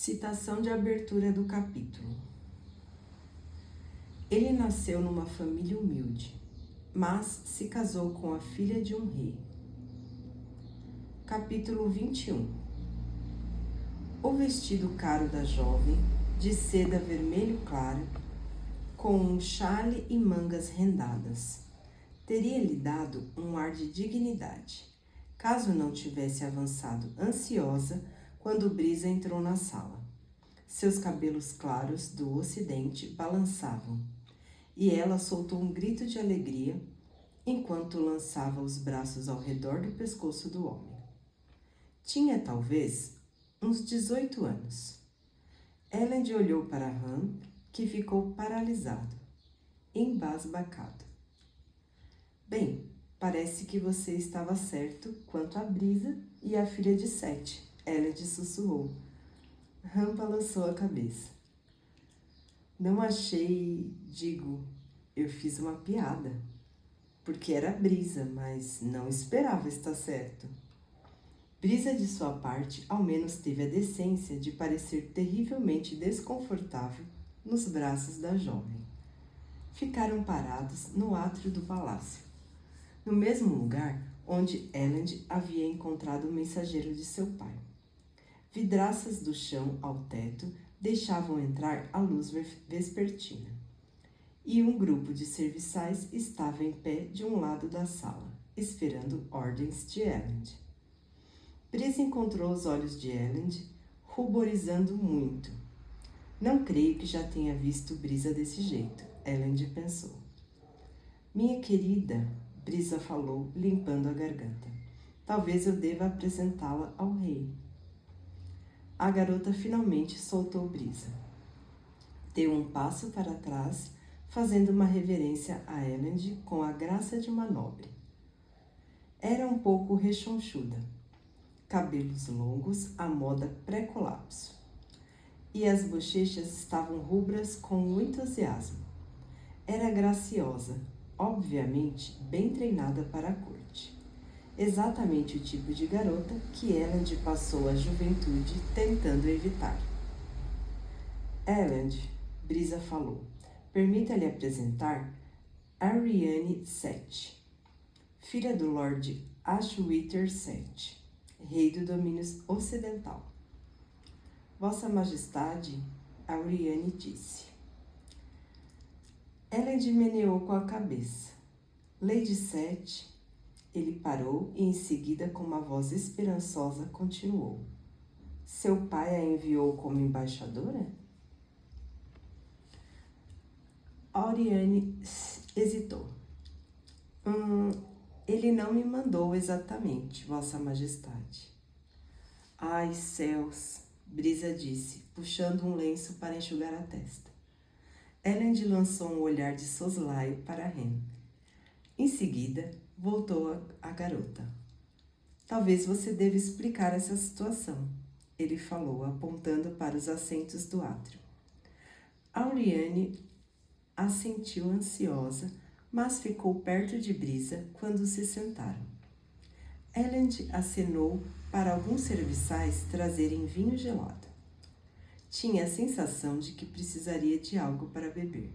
Citação de abertura do capítulo. Ele nasceu numa família humilde, mas se casou com a filha de um rei. Capítulo 21. O vestido caro da jovem, de seda vermelho claro, com um chale e mangas rendadas, teria lhe dado um ar de dignidade, caso não tivesse avançado ansiosa quando Brisa entrou na sala. Seus cabelos claros do ocidente balançavam, e ela soltou um grito de alegria enquanto lançava os braços ao redor do pescoço do homem. Tinha, talvez, uns 18 anos. Elend olhou para Han, que ficou paralisado, embasbacado. Bem, parece que você estava certo quanto a Brisa e a filha de Sete, Elend sussurrou. Han balançou a cabeça. Não achei, eu fiz uma piada, porque era Brisa, mas não esperava estar certo. Brisa, de sua parte, ao menos teve a decência de parecer terrivelmente desconfortável nos braços da jovem. Ficaram parados no átrio do palácio, no mesmo lugar onde Elend havia encontrado o mensageiro de seu pai. Vidraças do chão ao teto deixavam entrar a luz vespertina, e um grupo de serviçais estava em pé de um lado da sala, esperando ordens de Elend. Brisa encontrou os olhos de Elend, ruborizando muito. Não creio que já tenha visto Brisa desse jeito, Elend pensou. Minha querida, Brisa falou, limpando a garganta. Talvez eu deva apresentá-la ao rei. A garota finalmente soltou Brisa. Deu um passo para trás, fazendo uma reverência a Elend com a graça de uma nobre. Era um pouco rechonchuda, cabelos longos à moda pré-colapso, e as bochechas estavam rubras com entusiasmo. Era graciosa, obviamente bem treinada para a corte. Exatamente o tipo de garota que Elend passou a juventude tentando evitar. Elend, Brisa falou, permita-lhe apresentar Arianne Sete, filha do Lord Ashwiter Sete, rei do domínio ocidental. Vossa Majestade, Arianne disse. Elend meneou com a cabeça. Lady Sete. Ele parou e, em seguida, com uma voz esperançosa, continuou. Seu pai a enviou como embaixadora? Arianne hesitou. Ele não me mandou exatamente, Vossa Majestade. Ai, céus, Brisa disse, puxando um lenço para enxugar a testa. Elend lançou um olhar de soslaio para Hen. Em seguida, voltou a garota. Talvez você deva explicar essa situação, ele falou, apontando para os assentos do átrio. Arianne assentiu ansiosa, mas ficou perto de Brisa quando se sentaram. Elend acenou para alguns serviçais trazerem vinho gelado. Tinha a sensação de que precisaria de algo para beber.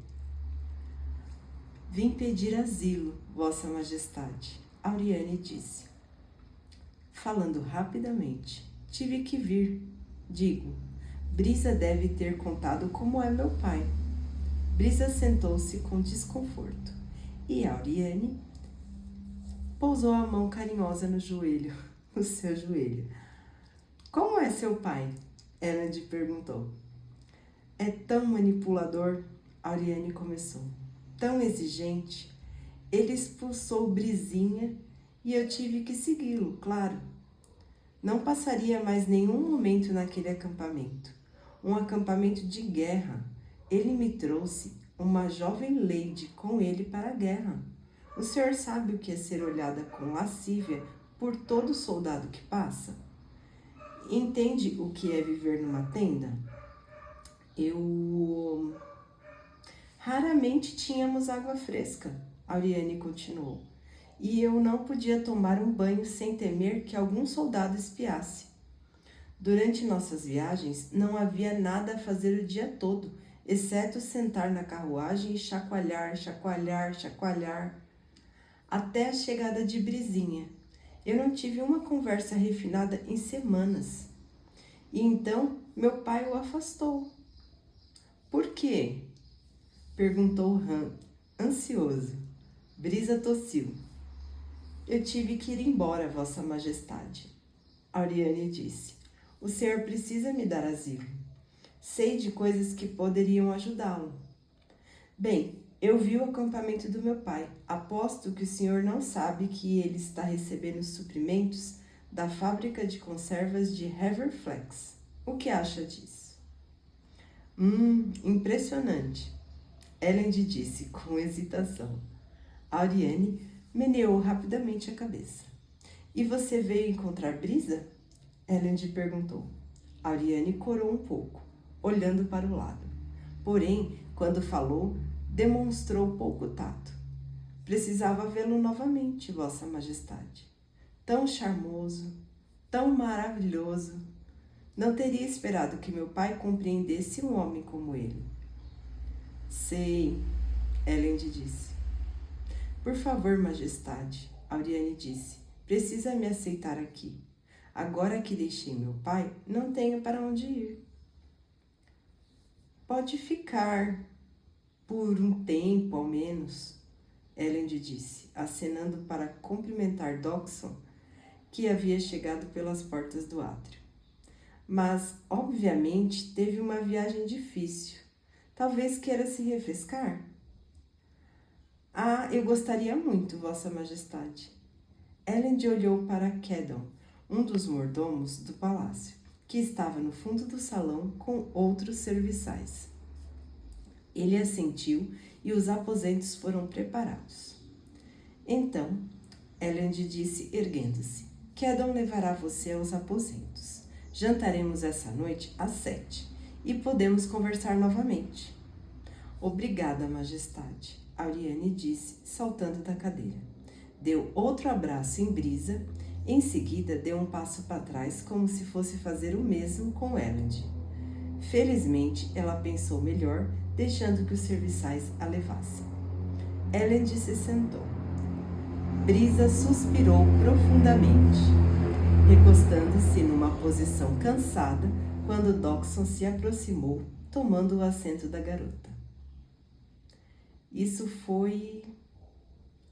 Vim pedir asilo, Vossa Majestade, Arianne disse. Falando rapidamente, tive que vir. Brisa deve ter contado como é meu pai. Brisa sentou-se com desconforto e Arianne pousou a mão carinhosa no seu joelho. Como é seu pai? Elend perguntou. É tão manipulador, Arianne começou. Tão exigente, ele expulsou Brisinha e eu tive que segui-lo, claro. Não passaria mais nenhum momento naquele acampamento. Um acampamento de guerra. Ele me trouxe uma jovem lady com ele para a guerra. O senhor sabe o que é ser olhada com lascívia por todo soldado que passa? Entende o que é viver numa tenda? Raramente tínhamos água fresca, Arianne continuou, e eu não podia tomar um banho sem temer que algum soldado espiasse. Durante nossas viagens, não havia nada a fazer o dia todo, exceto sentar na carruagem e chacoalhar, chacoalhar, chacoalhar, até a chegada de Brisinha. Eu não tive uma conversa refinada em semanas. E então, meu pai o afastou. Por quê? Perguntou Han, ansioso. Brisa tossiu. Eu tive que ir embora, Vossa Majestade. Auriane disse. O senhor precisa me dar asilo. Sei de coisas que poderiam ajudá-lo. Bem, eu vi o acampamento do meu pai. Aposto que o senhor não sabe que ele está recebendo suprimentos da fábrica de conservas de Haverflex. O que acha disso? Impressionante. Elend disse com hesitação. Auriane meneou rapidamente a cabeça. E você veio encontrar Brisa? Elend perguntou. Auriane corou um pouco, olhando para o lado. Porém, quando falou, demonstrou pouco tato. Precisava vê-lo novamente, Vossa Majestade. Tão charmoso, tão maravilhoso. Não teria esperado que meu pai compreendesse um homem como ele. Sei, Elend disse. Por favor, Majestade, Auriane disse, precisa me aceitar aqui. Agora que deixei meu pai, não tenho para onde ir. Pode ficar, por um tempo ao menos, Elend disse, acenando para cumprimentar Dockson, que havia chegado pelas portas do átrio. Mas, obviamente, teve uma viagem difícil. Talvez queira se refrescar? Eu gostaria muito, Vossa Majestade. Elend olhou para Caddon, um dos mordomos do palácio, que estava no fundo do salão com outros serviçais. Ele assentiu e os aposentos foram preparados. Então, Elend disse, erguendo-se, Caddon levará você aos aposentos. Jantaremos essa noite às 7 e podemos conversar novamente. Obrigada, Majestade, Auriane disse, saltando da cadeira. Deu outro abraço em Brisa, em seguida deu um passo para trás como se fosse fazer o mesmo com Elend. Felizmente, ela pensou melhor, deixando que os serviçais a levassem. Elend se sentou. Brisa suspirou profundamente, recostando-se numa posição cansada quando Dockson se aproximou, tomando o assento da garota. Isso foi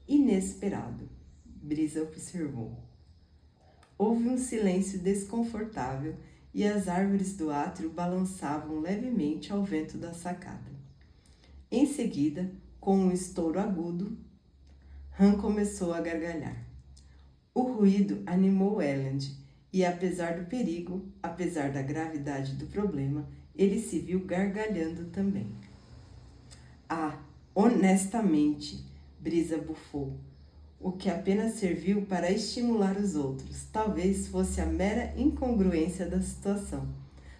inesperado, Brisa observou. Houve um silêncio desconfortável e as árvores do átrio balançavam levemente ao vento da sacada. Em seguida, com um estouro agudo, Han começou a gargalhar. O ruído animou Elend e, apesar do perigo, apesar da gravidade do problema, ele se viu gargalhando também. Honestamente, Brisa bufou, o que apenas serviu para estimular os outros. Talvez fosse a mera incongruência da situação.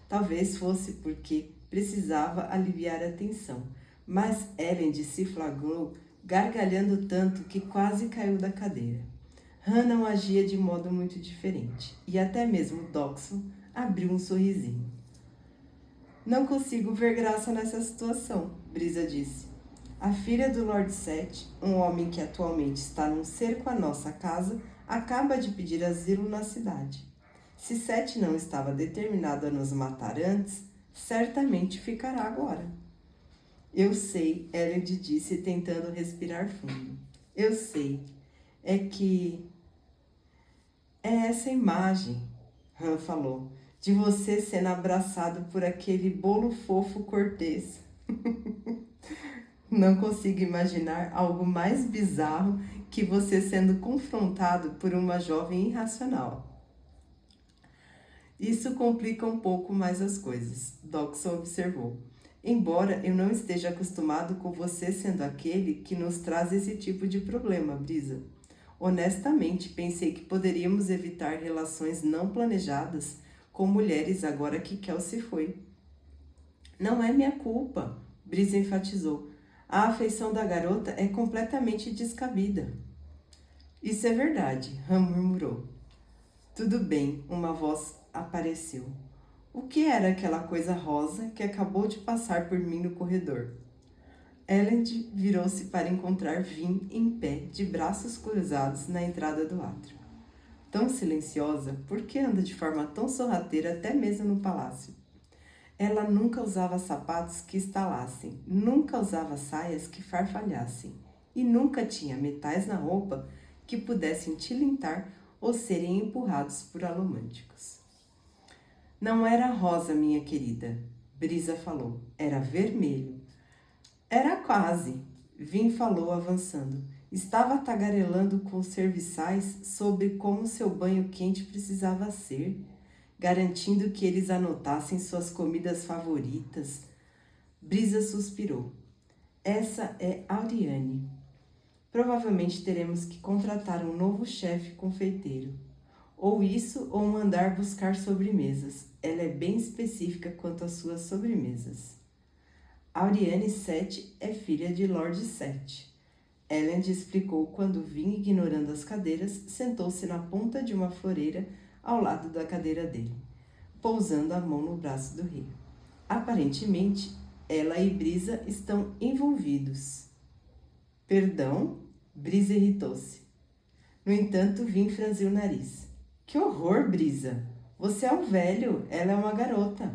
Talvez fosse porque precisava aliviar a tensão. Mas Elend se flagrou gargalhando tanto que quase caiu da cadeira. Han não agia de modo muito diferente, e até mesmo Dockson abriu um sorrisinho. Não consigo ver graça nessa situação, Brisa disse. A filha do Lord Set, um homem que atualmente está num cerco à nossa casa, acaba de pedir asilo na cidade. Se Set não estava determinado a nos matar antes, certamente ficará agora. Eu sei, Elend disse, tentando respirar fundo. Eu sei. É essa imagem, Han falou, de você sendo abraçado por aquele bolo fofo cortês. Não consigo imaginar algo mais bizarro que você sendo confrontado por uma jovem irracional. Isso complica um pouco mais as coisas, Dockson observou. Embora eu não esteja acostumado com você sendo aquele que nos traz esse tipo de problema, Brisa. Honestamente, pensei que poderíamos evitar relações não planejadas com mulheres agora que Kel se foi. Não é minha culpa, Brisa enfatizou. A afeição da garota é completamente descabida. Isso é verdade, Han murmurou. Tudo bem, uma voz apareceu. O que era aquela coisa rosa que acabou de passar por mim no corredor? Elend virou-se para encontrar Vin em pé, de braços cruzados na entrada do átrio. Tão silenciosa, por que anda de forma tão sorrateira até mesmo no palácio? Ela nunca usava sapatos que estalassem, nunca usava saias que farfalhassem, e nunca tinha metais na roupa que pudessem tilintar ou serem empurrados por alomânticos. Não era rosa, minha querida, Brisa falou, era vermelho. Era quase, Vin falou avançando. Estava tagarelando com os serviçais sobre como seu banho quente precisava ser, garantindo que eles anotassem suas comidas favoritas. Brisa suspirou. Essa é Auriane. Provavelmente teremos que contratar um novo chefe confeiteiro. Ou isso, ou mandar buscar sobremesas. Ela é bem específica quanto às suas sobremesas. Auriane Sete é filha de Lord Sete. Elend explicou quando Vin, ignorando as cadeiras, sentou-se na ponta de uma floreira ao lado da cadeira dele, pousando a mão no braço do rei. Aparentemente, ela e Brisa estão envolvidos. Perdão? Brisa irritou-se. No entanto, Vin franziu o nariz. Que horror, Brisa! Você é um velho, ela é uma garota.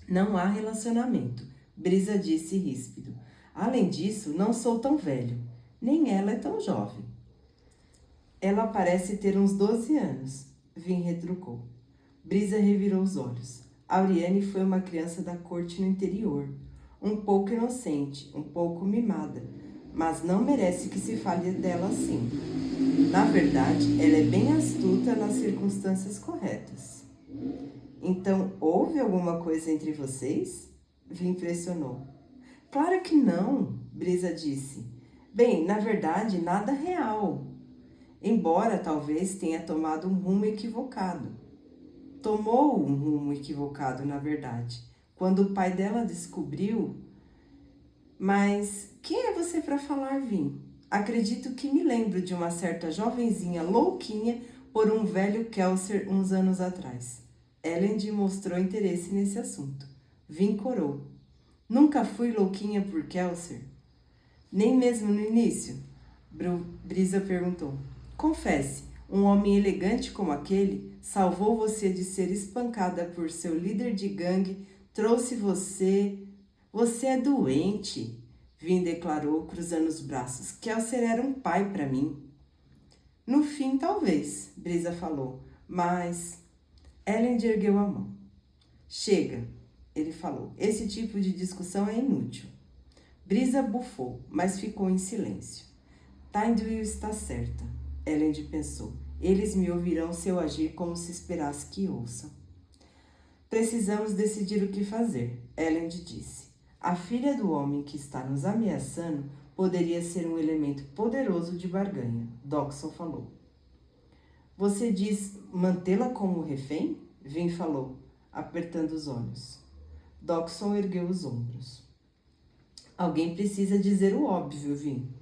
Não há relacionamento, Brisa disse ríspido. Além disso, não sou tão velho, nem ela é tão jovem. Ela parece ter uns 12 anos, Vin retrucou. Brisa revirou os olhos. Auriane foi uma criança da corte no interior, um pouco inocente, um pouco mimada, mas não merece que se fale dela assim. Na verdade, ela é bem astuta nas circunstâncias corretas. Então, houve alguma coisa entre vocês? Vin pressionou. Claro que não, Brisa disse. Bem, na verdade, nada real. Embora talvez tenha tomado um rumo equivocado. Tomou um rumo equivocado, na verdade, quando o pai dela descobriu. Mas quem é você para falar, Vin? Acredito que me lembro de uma certa jovenzinha louquinha por um velho Kelser uns anos atrás. Elend mostrou interesse nesse assunto. Vin corou. Nunca fui louquinha por Kelser? Nem mesmo no início? Brisa perguntou. Confesse, um homem elegante como aquele salvou você de ser espancada por seu líder de gangue, trouxe você... Você é doente, Vin declarou, cruzando os braços. Kelser era um pai para mim. No fim, talvez, Brisa falou, mas... Elend ergueu a mão. Chega, ele falou. Esse tipo de discussão é inútil. Brisa bufou, mas ficou em silêncio. Tynduil está certa, Elend pensou. Eles me ouvirão se eu agir como se esperasse que ouçam. Precisamos decidir o que fazer, Elend disse. A filha do homem que está nos ameaçando poderia ser um elemento poderoso de barganha, Doxon falou. Você diz mantê-la como refém? Vin falou, apertando os olhos. Doxon ergueu os ombros. Alguém precisa dizer o óbvio, Vin.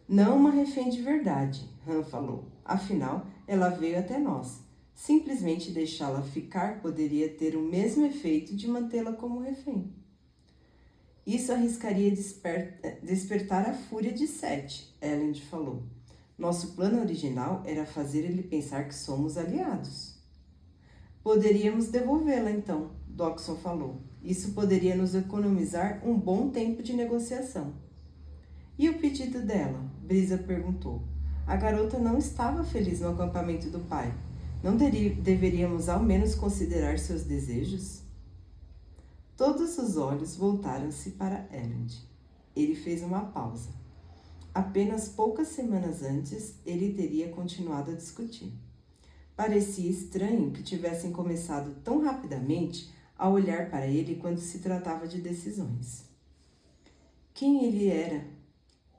Não uma refém de verdade, Han falou. Afinal, ela veio até nós. Simplesmente deixá-la ficar poderia ter o mesmo efeito de mantê-la como refém. Isso arriscaria despertar a fúria de Sete, Elend falou. Nosso plano original era fazer ele pensar que somos aliados. Poderíamos devolvê-la, então, Doxon falou. Isso poderia nos economizar um bom tempo de negociação. E o pedido dela? Brisa perguntou. A garota não estava feliz no acampamento do pai. Não deveríamos ao menos considerar seus desejos? Todos os olhos voltaram-se para Elend. Ele fez uma pausa. Apenas poucas semanas antes, ele teria continuado a discutir. Parecia estranho que tivessem começado tão rapidamente a olhar para ele quando se tratava de decisões. Quem ele era?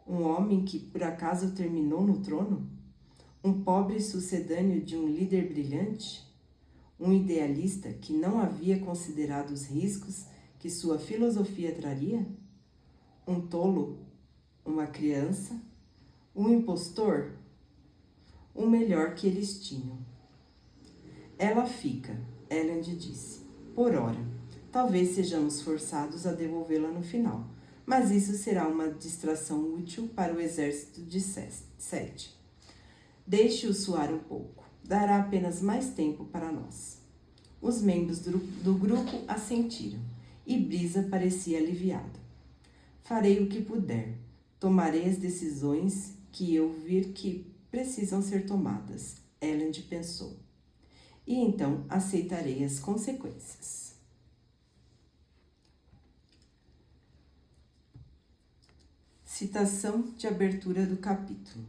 Um homem que por acaso terminou no trono? Um pobre sucedâneo de um líder brilhante? Um idealista que não havia considerado os riscos que sua filosofia traria? Um tolo? Uma criança? Um impostor? O melhor que eles tinham. Ela fica, Elend disse, por hora. Talvez sejamos forçados a devolvê-la no final, mas isso será uma distração útil para o exército de Sete. Deixe-o suar um pouco. Dará apenas mais tempo para nós. Os membros do grupo assentiram, e Brisa parecia aliviado. Farei o que puder. Tomarei as decisões que eu vir que precisam ser tomadas, Elend pensou. E então aceitarei as consequências. Citação de abertura do capítulo.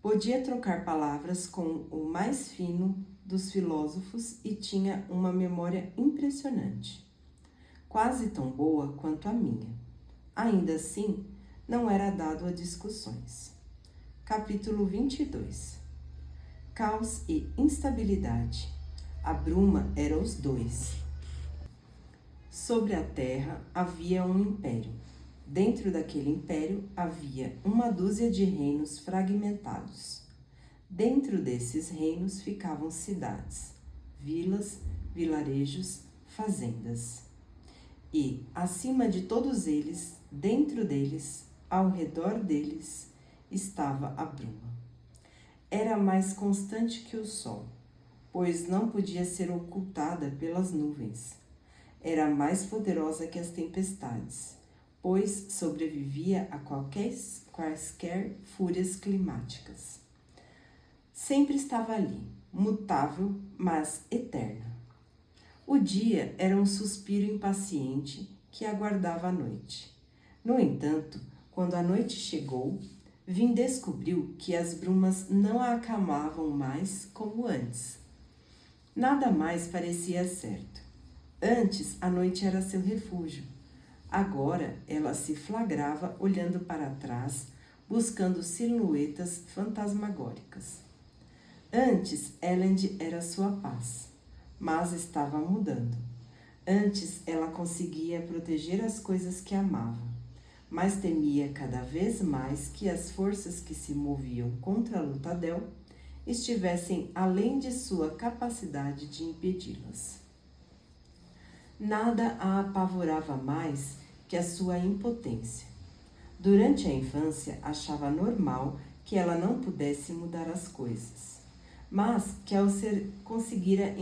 Podia trocar palavras com o mais fino dos filósofos e tinha uma memória impressionante, quase tão boa quanto a minha. Ainda assim, não era dado a discussões. Capítulo 22. Caos e instabilidade. A bruma era os dois. Sobre a terra havia um império. Dentro daquele império havia uma dúzia de reinos fragmentados. Dentro desses reinos ficavam cidades, vilas, vilarejos, fazendas. E, acima de todos eles, dentro deles, ao redor deles, estava a bruma. Era mais constante que o sol, pois não podia ser ocultada pelas nuvens. Era mais poderosa que as tempestades, pois sobrevivia a quaisquer fúrias climáticas. Sempre estava ali, mutável, mas eterna. O dia era um suspiro impaciente que aguardava a noite. No entanto, quando a noite chegou, Vim descobriu que as brumas não a acalmavam mais como antes. Nada mais parecia certo. Antes, a noite era seu refúgio. Agora, ela se flagrava olhando para trás, buscando silhuetas fantasmagóricas. Antes, Elend era sua paz, mas estava mudando. Antes, ela conseguia proteger as coisas que amava, mas temia cada vez mais que as forças que se moviam contra Luthadel estivessem além de sua capacidade de impedi-las. Nada a apavorava mais que a sua impotência. Durante a infância, achava normal que ela não pudesse mudar as coisas, mas que ao ser conseguira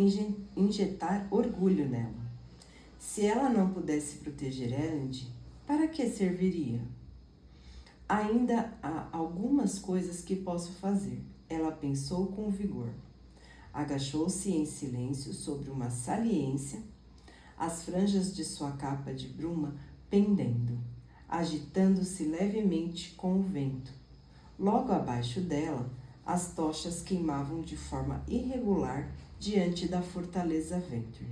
injetar orgulho nela. Se ela não pudesse proteger Elend, para que serviria? Ainda há algumas coisas que posso fazer, ela pensou com vigor. Agachou-se em silêncio sobre uma saliência, as franjas de sua capa de bruma pendendo, agitando-se levemente com o vento. Logo abaixo dela, as tochas queimavam de forma irregular diante da fortaleza Ventrue,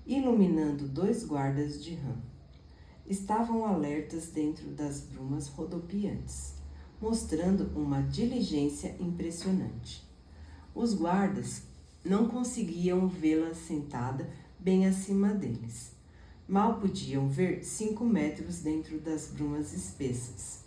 iluminando 2 guardas de rã. Estavam alertas dentro das brumas rodopiantes, mostrando uma diligência impressionante. Os guardas não conseguiam vê-la sentada bem acima deles. Mal podiam ver 5 metros dentro das brumas espessas.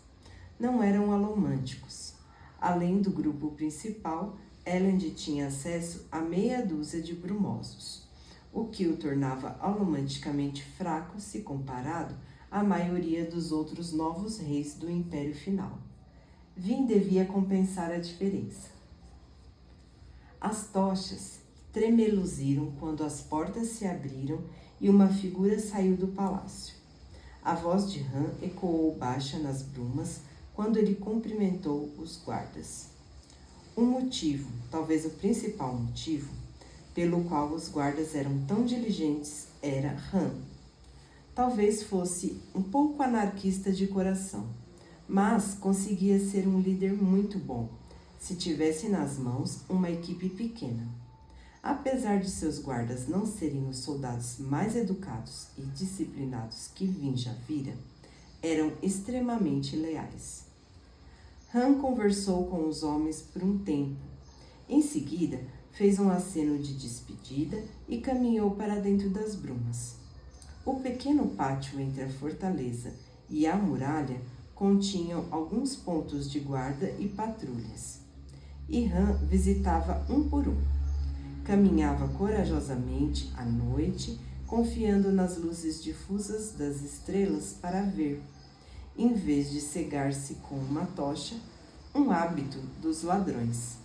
Não eram alomânticos. Além do grupo principal, Elend tinha acesso a meia dúzia de brumosos, o que o tornava alomanticamente fraco se comparado à maioria dos outros novos reis do Império Final. Vin devia compensar a diferença. As tochas tremeluziram quando as portas se abriram e uma figura saiu do palácio. A voz de Han ecoou baixa nas brumas quando ele cumprimentou os guardas. Um motivo, talvez o principal motivo, pelo qual os guardas eram tão diligentes era Han. Talvez fosse um pouco anarquista de coração, mas conseguia ser um líder muito bom, se tivesse nas mãos uma equipe pequena. Apesar de seus guardas não serem os soldados mais educados e disciplinados que Vin já vira, eram extremamente leais. Han conversou com os homens por um tempo. Em seguida, fez um aceno de despedida e caminhou para dentro das brumas. O pequeno pátio entre a fortaleza e a muralha continham alguns pontos de guarda e patrulhas, e Han visitava um por um. Caminhava corajosamente à noite, confiando nas luzes difusas das estrelas para ver, em vez de cegar-se com uma tocha, um hábito dos ladrões.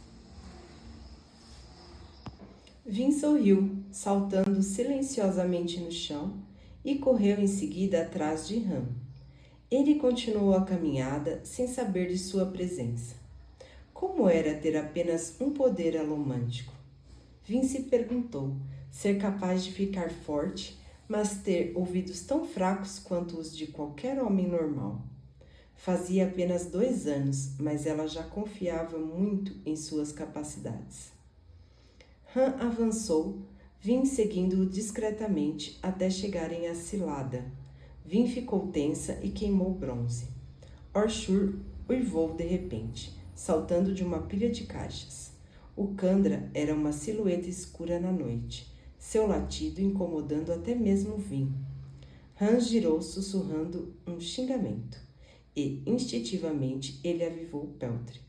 Vin sorriu, saltando silenciosamente no chão, e correu em seguida atrás de Han. Ele continuou a caminhada sem saber de sua presença. Como era ter apenas um poder alomântico? Vin se perguntou, ser capaz de ficar forte, mas ter ouvidos tão fracos quanto os de qualquer homem normal. Fazia apenas 2 anos, mas ela já confiava muito em suas capacidades. Han avançou, Vin seguindo-o discretamente até chegarem à cilada. Vin ficou tensa e queimou bronze. Orshur uivou de repente, saltando de uma pilha de caixas. O Candra era uma silhueta escura na noite, seu latido incomodando até mesmo Vin. Han girou sussurrando um xingamento, e, instintivamente, ele avivou o peltre.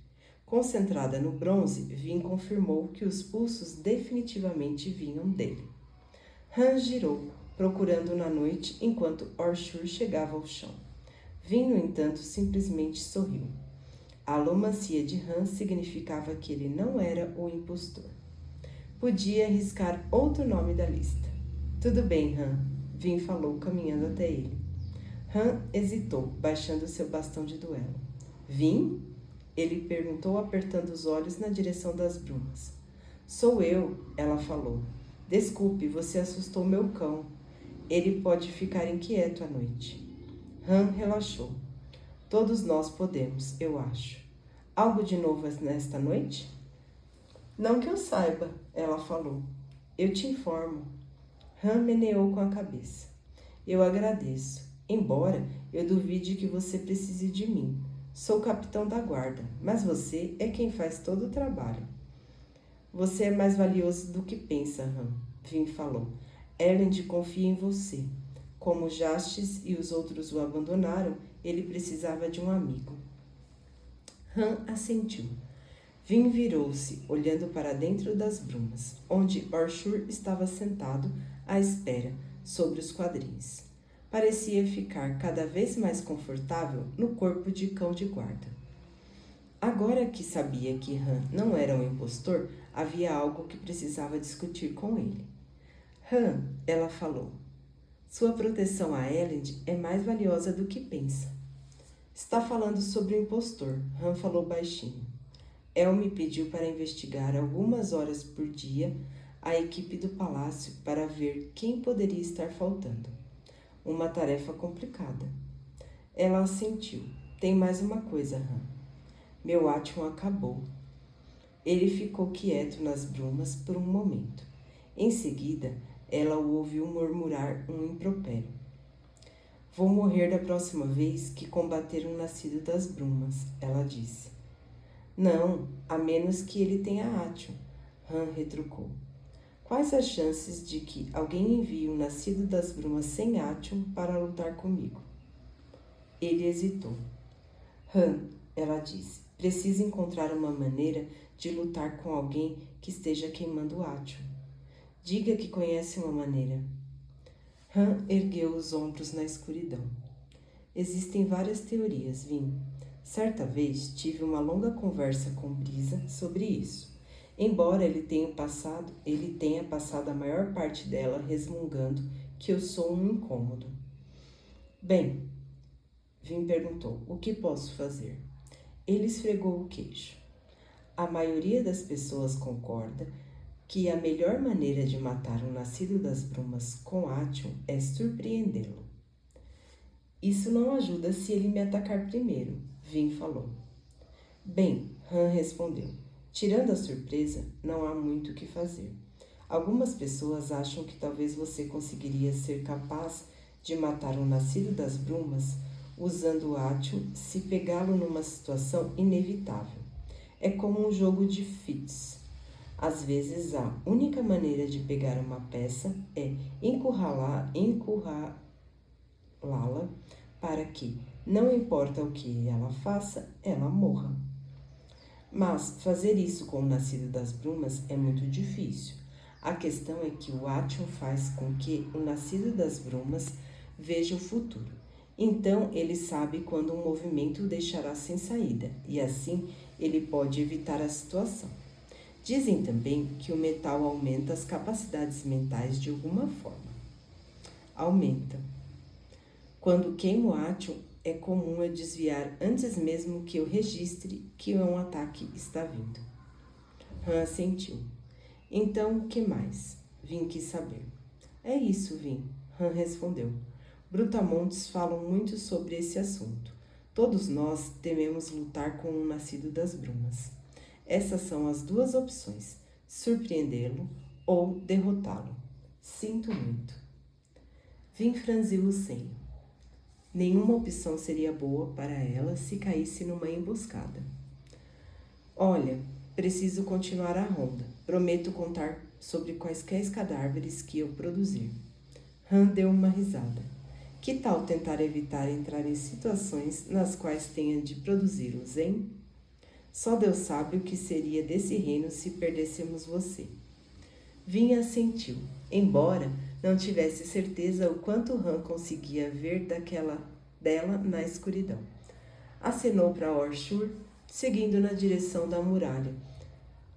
Concentrada no bronze, Vin confirmou que os pulsos definitivamente vinham dele. Han girou, procurando na noite enquanto Orshur chegava ao chão. Vin, no entanto, simplesmente sorriu. A alomancia de Han significava que ele não era o impostor. Podia arriscar outro nome da lista. Tudo bem, Han, Vin falou, caminhando até ele. Han hesitou, baixando seu bastão de duelo. Vin? Ele perguntou, apertando os olhos na direção das brumas. Sou eu, ela falou. Desculpe, você assustou meu cão. Ele pode ficar inquieto à noite. Han relaxou. Todos nós podemos, eu acho. Algo de novo nesta noite? Não que eu saiba, ela falou. Eu te informo. Han meneou com a cabeça. Eu agradeço, embora eu duvide que você precise de mim. Sou o capitão da guarda, mas você é quem faz todo o trabalho. Você é mais valioso do que pensa, Han, Vin falou. Erland confia em você. Como Jastes e os outros o abandonaram, ele precisava de um amigo. Han assentiu. Vin virou-se, olhando para dentro das brumas, onde Orshur estava sentado, à espera, sobre os quadris. Parecia ficar cada vez mais confortável no corpo de cão de guarda. Agora que sabia que Han não era um impostor, havia algo que precisava discutir com ele. Han, ela falou, sua proteção a Elend é mais valiosa do que pensa. Está falando sobre o impostor, Han falou baixinho. El me pediu para investigar algumas horas por dia a equipe do palácio para ver quem poderia estar faltando. Uma tarefa complicada. Ela assentiu. Tem mais uma coisa, Han. Meu Ation acabou. Ele ficou quieto nas brumas por um momento. Em seguida, ela o ouviu murmurar um impropério. Vou morrer da próxima vez que combater um nascido das brumas, ela disse. Não, a menos que ele tenha Ation, Han retrucou. Quais as chances de que alguém envie um nascido das brumas sem Ation para lutar comigo? Ele hesitou. Han, ela disse, precisa encontrar uma maneira de lutar com alguém que esteja queimando Ation. Diga que conhece uma maneira. Han ergueu os ombros na escuridão. Existem várias teorias, Vin. Certa vez tive uma longa conversa com Brisa sobre isso. Embora ele tenha passado a maior parte dela resmungando que eu sou um incômodo. Bem, Vin perguntou, o que posso fazer? Ele esfregou o queixo. A maioria das pessoas concorda que a melhor maneira de matar um nascido das brumas com Ation é surpreendê-lo. Isso não ajuda se ele me atacar primeiro, Vin falou. Bem, Han respondeu. Tirando a surpresa, não há muito o que fazer. Algumas pessoas acham que talvez você conseguiria ser capaz de matar um nascido das brumas usando o Ation se pegá-lo numa situação inevitável. É como um jogo de fits. Às vezes, a única maneira de pegar uma peça é encurralá-la para que, não importa o que ela faça, ela morra. Mas fazer isso com o nascido das brumas é muito difícil. A questão é que o Ation faz com que o nascido das brumas veja o futuro. Então, ele sabe quando um movimento o deixará sem saída, e assim ele pode evitar a situação. Dizem também que o metal aumenta as capacidades mentais de alguma forma. Aumenta. Quando queimo o Ation, é comum eu desviar antes mesmo que eu registre que um ataque está vindo. Han assentiu. Então, o que mais? Vin quis saber. É isso, Vin, Han respondeu. Brutamontes falam muito sobre esse assunto. Todos nós tememos lutar com o nascido das brumas. Essas são as duas opções, surpreendê-lo ou derrotá-lo. Sinto muito. Vin franziu o senho. Nenhuma opção seria boa para ela se caísse numa emboscada. Olha, preciso continuar a ronda. Prometo contar sobre quaisquer cadáveres que eu produzir. Han deu uma risada. Que tal tentar evitar entrar em situações nas quais tenha de produzi-los, hein? Só Deus sabe o que seria desse reino se perdêssemos você. Vin assentiu, embora não tivesse certeza o quanto Han conseguia ver dela na escuridão. Acenou para Orshur, seguindo na direção da muralha,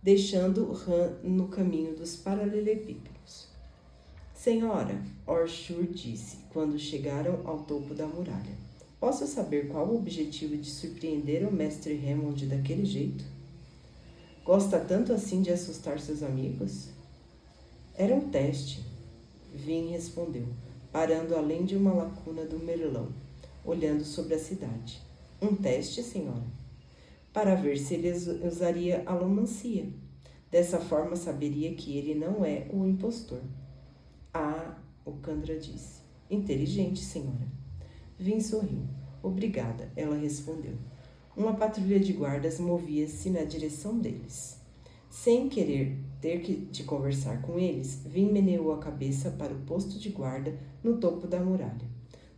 deixando Han no caminho dos paralelepípedos. Senhora, Orshur disse, quando chegaram ao topo da muralha. Posso saber qual o objetivo de surpreender o mestre Hammond daquele jeito? Gosta tanto assim de assustar seus amigos? Era um teste, Vin respondeu, parando além de uma lacuna do Merlão, olhando sobre a cidade. Um teste, senhora? Para ver se ele usaria alomancia. Dessa forma saberia que ele não é o impostor. Ah, o Kandra disse. Inteligente, senhora. Vin sorriu. Obrigada, ela respondeu. Uma patrulha de guardas movia-se na direção deles. Sem querer ter de conversar com eles, Vin meneou a cabeça para o posto de guarda no topo da muralha.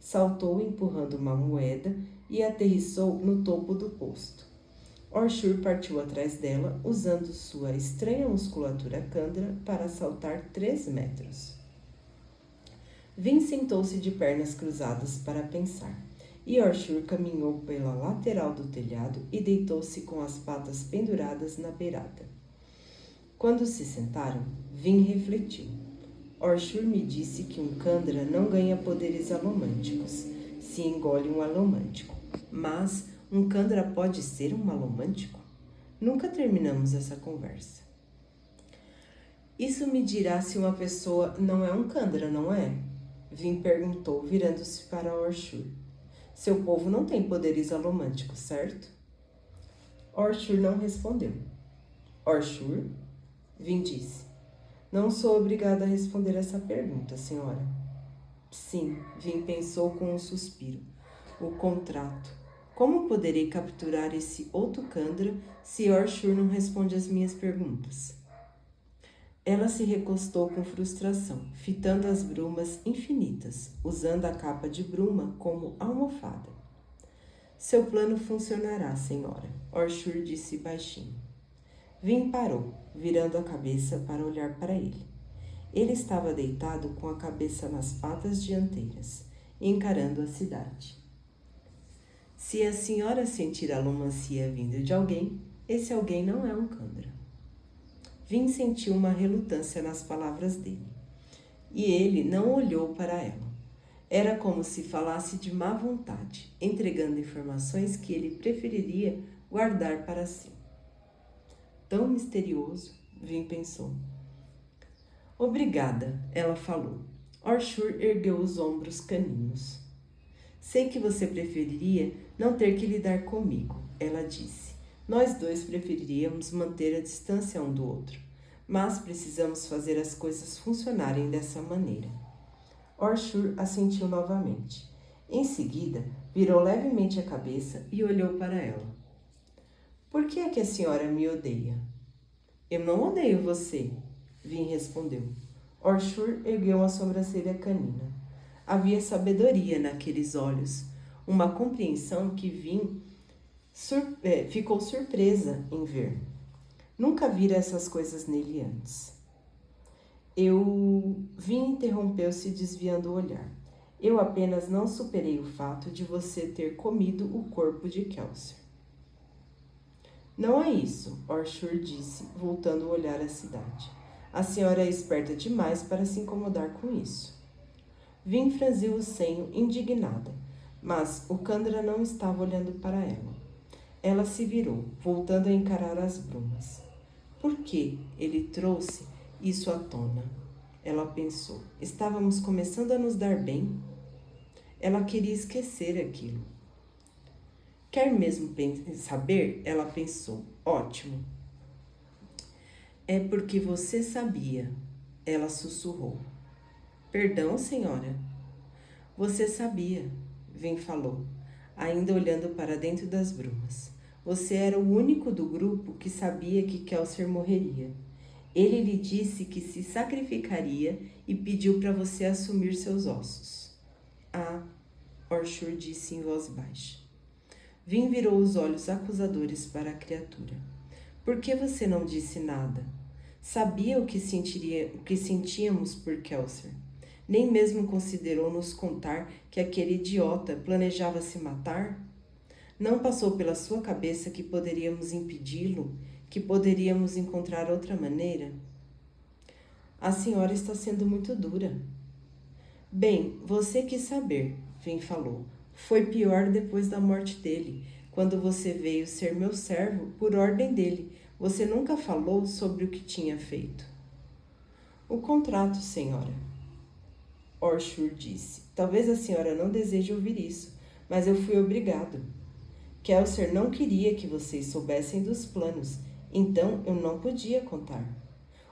Saltou empurrando uma moeda e aterrissou no topo do posto. Orshur partiu atrás dela, usando sua estranha musculatura Kandra para saltar 3 metros. Vin sentou-se de pernas cruzadas para pensar, e Orshur caminhou pela lateral do telhado e deitou-se com as patas penduradas na beirada. Quando se sentaram, Vin refletiu. Orshur me disse que um Kandra não ganha poderes alomânticos, se engole um alomântico. Mas um Kandra pode ser um alomântico? Nunca terminamos essa conversa. Isso me dirá se uma pessoa não é um Kandra, não é? Vin perguntou, virando-se para Orshur. Seu povo não tem poderes alomânticos, certo? Orshur não respondeu. Orshur? Vin disse. Não sou obrigada a responder essa pergunta, senhora. Sim, Vin pensou com um suspiro. O contrato. Como poderei capturar esse outro Kandra se Orshur não responde às minhas perguntas? Ela se recostou com frustração, fitando as brumas infinitas, usando a capa de bruma como almofada. Seu plano funcionará, senhora, Orshur disse baixinho. Vin parou, virando a cabeça para olhar para ele. Ele estava deitado com a cabeça nas patas dianteiras, encarando a cidade. Se a senhora sentir a alomancia vindo de alguém, esse alguém não é um Kandra. Vin sentiu uma relutância nas palavras dele, e ele não olhou para ela. Era como se falasse de má vontade, entregando informações que ele preferiria guardar para si. Tão misterioso, Vin pensou. Obrigada, ela falou. Orshur ergueu os ombros caninos. Sei que você preferiria não ter que lidar comigo, ela disse. Nós dois preferiríamos manter a distância um do outro, mas precisamos fazer as coisas funcionarem dessa maneira. Orshur assentiu novamente. Em seguida, virou levemente a cabeça e olhou para ela. Por que é que a senhora me odeia? Eu não odeio você, Vin respondeu. Orshur ergueu a sobrancelha canina. Havia sabedoria naqueles olhos, uma compreensão que Vin ficou surpresa em ver. Nunca vira essas coisas nele antes. Vin interrompeu-se, desviando o olhar. Eu apenas não superei o fato de você ter comido o corpo de Kelsier. Não é isso, Orshur disse, voltando o olhar à cidade. A senhora é esperta demais para se incomodar com isso. Vin franziu o senho, indignada, mas o Kandra não estava olhando para ela. Ela se virou, voltando a encarar as brumas. Por que ele trouxe isso à tona? Ela pensou. Estávamos começando a nos dar bem? Ela queria esquecer aquilo. Quer mesmo saber? Ela pensou. Ótimo. É porque você sabia. Ela sussurrou. Perdão, senhora. Você sabia, Vin falou, ainda olhando para dentro das brumas. Você era o único do grupo que sabia que Kelsier morreria. Ele lhe disse que se sacrificaria e pediu para você assumir seus ossos. Ah, Orshur disse em voz baixa. Vin virou os olhos acusadores para a criatura. Por que você não disse nada? Sabia o que sentíamos por Kelsier. Nem mesmo considerou nos contar que aquele idiota planejava se matar? Não passou pela sua cabeça que poderíamos impedi-lo, que poderíamos encontrar outra maneira? A senhora está sendo muito dura. Bem, você quis saber, Vin falou. Foi pior depois da morte dele, quando você veio ser meu servo por ordem dele. Você nunca falou sobre o que tinha feito. O contrato, senhora. Orshur disse. Talvez a senhora não deseje ouvir isso, mas eu fui obrigado. Kelsier não queria que vocês soubessem dos planos, então eu não podia contar.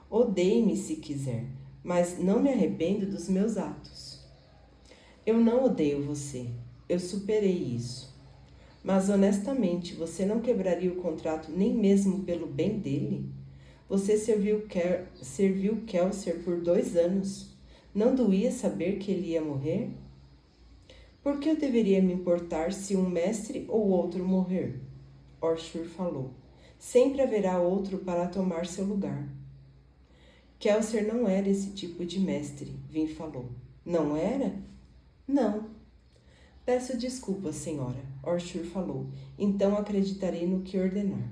Odeie-me se quiser, mas não me arrependo dos meus atos. Eu não odeio você, eu superei isso. Mas honestamente, você não quebraria o contrato nem mesmo pelo bem dele? Você serviu Kelsier por 2 anos. Não doía saber que ele ia morrer? Por que eu deveria me importar se um mestre ou outro morrer? Orshur falou. Sempre haverá outro para tomar seu lugar. Kelsier não era esse tipo de mestre, Vin falou. Não era? Não. Peço desculpas, senhora, Orshur falou. Então acreditarei no que ordenar.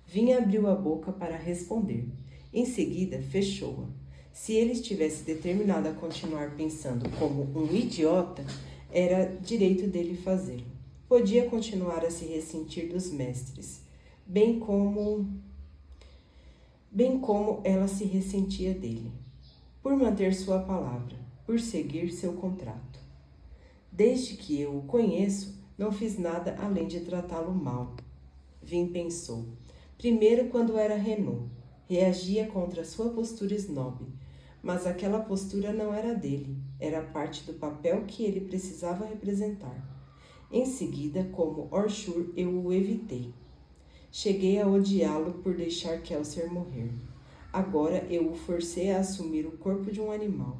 Vin abriu a boca para responder. Em seguida, fechou-a. Se ele estivesse determinado a continuar pensando como um idiota, era direito dele fazê-lo. Podia continuar a se ressentir dos mestres, bem como ela se ressentia dele, por manter sua palavra, por seguir seu contrato. Desde que eu o conheço, não fiz nada além de tratá-lo mal. Vin pensou. Primeiro, quando era Renault, reagia contra sua postura snob, mas aquela postura não era dele, era parte do papel que ele precisava representar. Em seguida, como Orshur, eu o evitei. Cheguei a odiá-lo por deixar Kelsier morrer. Agora eu o forcei a assumir o corpo de um animal.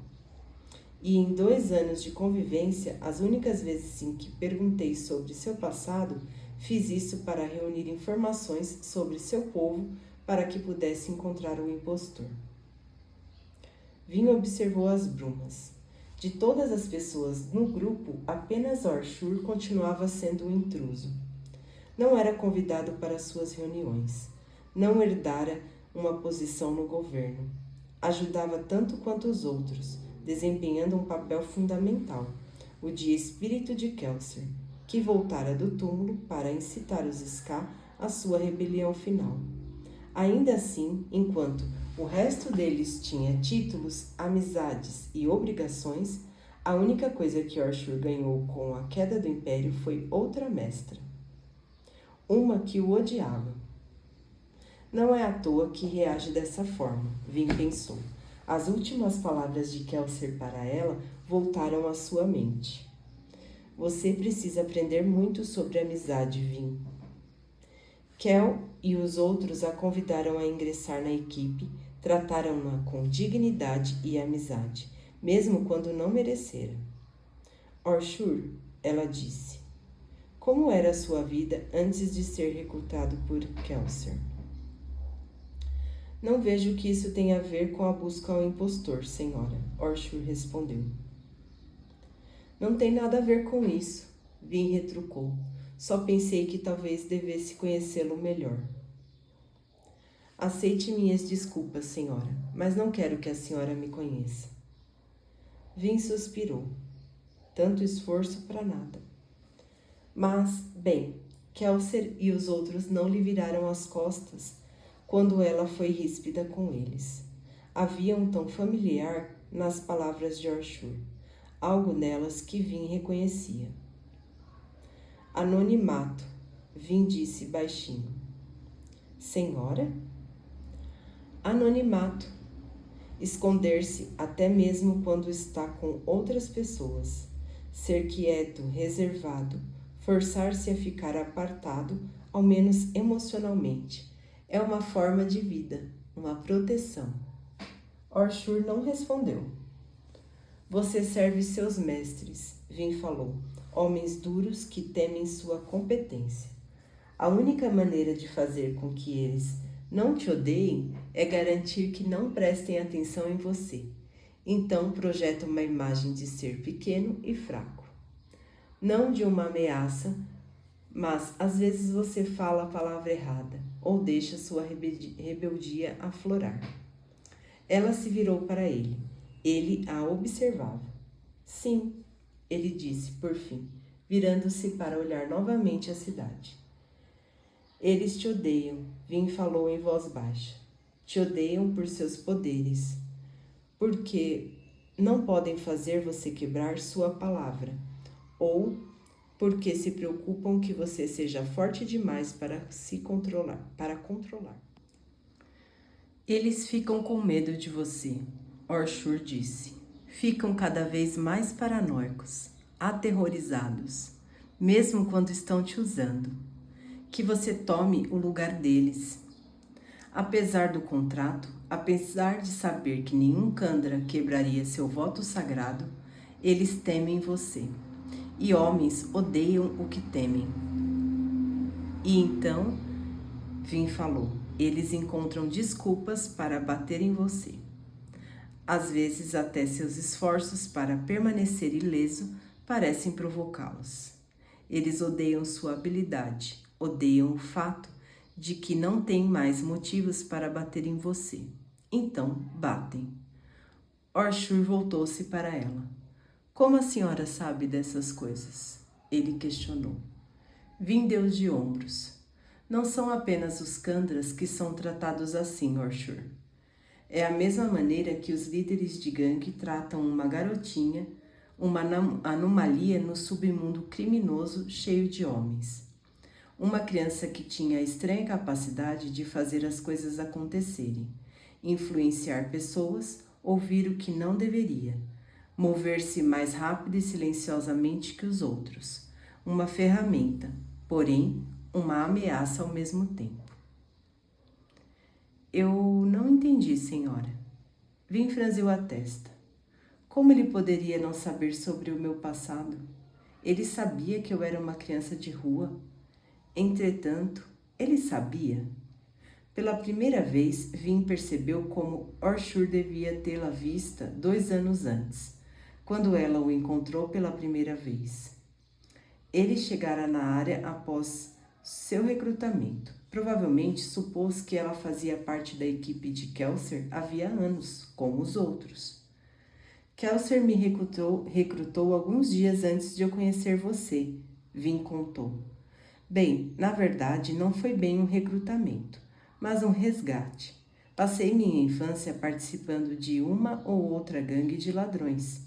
E em 2 anos de convivência, as únicas vezes em que perguntei sobre seu passado, fiz isso para reunir informações sobre seu povo para que pudesse encontrar o impostor. Vin observou as brumas. De todas as pessoas no grupo, apenas Orshur continuava sendo um intruso. Não era convidado para suas reuniões. Não herdara uma posição no governo. Ajudava tanto quanto os outros, desempenhando um papel fundamental, o de espírito de Kelsier, que voltara do túmulo para incitar os Ska à sua rebelião final. Ainda assim, enquanto o resto deles tinha títulos, amizades e obrigações, a única coisa que Orshur ganhou com a queda do Império foi outra mestra. Uma que o odiava. Não é à toa que reage dessa forma, Vin pensou. As últimas palavras de Kelsier para ela voltaram à sua mente. Você precisa aprender muito sobre amizade, Vin. Kel e os outros a convidaram a ingressar na equipe, trataram-na com dignidade e amizade, mesmo quando não merecera. Orshur, ela disse, como era a sua vida antes de ser recrutado por Kelsier? Não vejo que isso tenha a ver com a busca ao impostor, senhora, Orshur respondeu. Não tem nada a ver com isso, Vin retrucou. Só pensei que talvez devesse conhecê-lo melhor. Aceite minhas desculpas, senhora, mas não quero que a senhora me conheça. Vin suspirou. Tanto esforço para nada. Mas, bem, Kelser e os outros não lhe viraram as costas quando ela foi ríspida com eles. Havia um tom familiar nas palavras de Orshur, algo nelas que Vin reconhecia. Anonimato, Vin disse baixinho. Senhora? Anonimato. Esconder-se até mesmo quando está com outras pessoas. Ser quieto, reservado, forçar-se a ficar apartado, ao menos emocionalmente. É uma forma de vida, uma proteção. Orshur não respondeu. Você serve seus mestres, Vin falou, homens duros que temem sua competência. A única maneira de fazer com que eles não te odeiem é garantir que não prestem atenção em você. Então projeta uma imagem de ser pequeno e fraco. Não de uma ameaça, mas às vezes você fala a palavra errada ou deixa sua rebeldia aflorar. Ela se virou para ele. Ele a observava. Sim, ele disse, por fim, virando-se para olhar novamente a cidade. Eles te odeiam, Vin falou em voz baixa. Te odeiam por seus poderes, porque não podem fazer você quebrar sua palavra, ou porque se preocupam que você seja forte demais para controlar. Eles ficam com medo de você, Orshur disse. Ficam cada vez mais paranoicos, aterrorizados, mesmo quando estão te usando. Que você tome o lugar deles. Apesar do contrato, apesar de saber que nenhum Kandra quebraria seu voto sagrado, eles temem você. E homens odeiam o que temem. E então, Vin falou, eles encontram desculpas para bater em você. Às vezes até seus esforços para permanecer ileso parecem provocá-los. Eles odeiam sua habilidade, odeiam o fato de que não têm mais motivos para bater em você. Então, batem. Orshur voltou-se para ela. Como a senhora sabe dessas coisas? Ele questionou. Vin deu de ombros. Não são apenas os Kandras que são tratados assim, Orshur. É a mesma maneira que os líderes de gangue tratam uma garotinha, uma anomalia no submundo criminoso cheio de homens. Uma criança que tinha a estranha capacidade de fazer as coisas acontecerem, influenciar pessoas, ouvir o que não deveria, mover-se mais rápido e silenciosamente que os outros. Uma ferramenta, porém, uma ameaça ao mesmo tempo. Eu não entendi, senhora. Vin franziu a testa. Como ele poderia não saber sobre o meu passado? Ele sabia que eu era uma criança de rua. Entretanto, ele sabia. Pela primeira vez, Vin percebeu como Orshur devia tê-la vista 2 anos antes, quando ela o encontrou pela primeira vez. Ele chegara na área após seu recrutamento. Provavelmente supôs que ela fazia parte da equipe de Kelser havia anos, como os outros. Kelser me recrutou alguns dias antes de eu conhecer você, Vin contou. Bem, na verdade, não foi bem um recrutamento, mas um resgate. Passei minha infância participando de uma ou outra gangue de ladrões,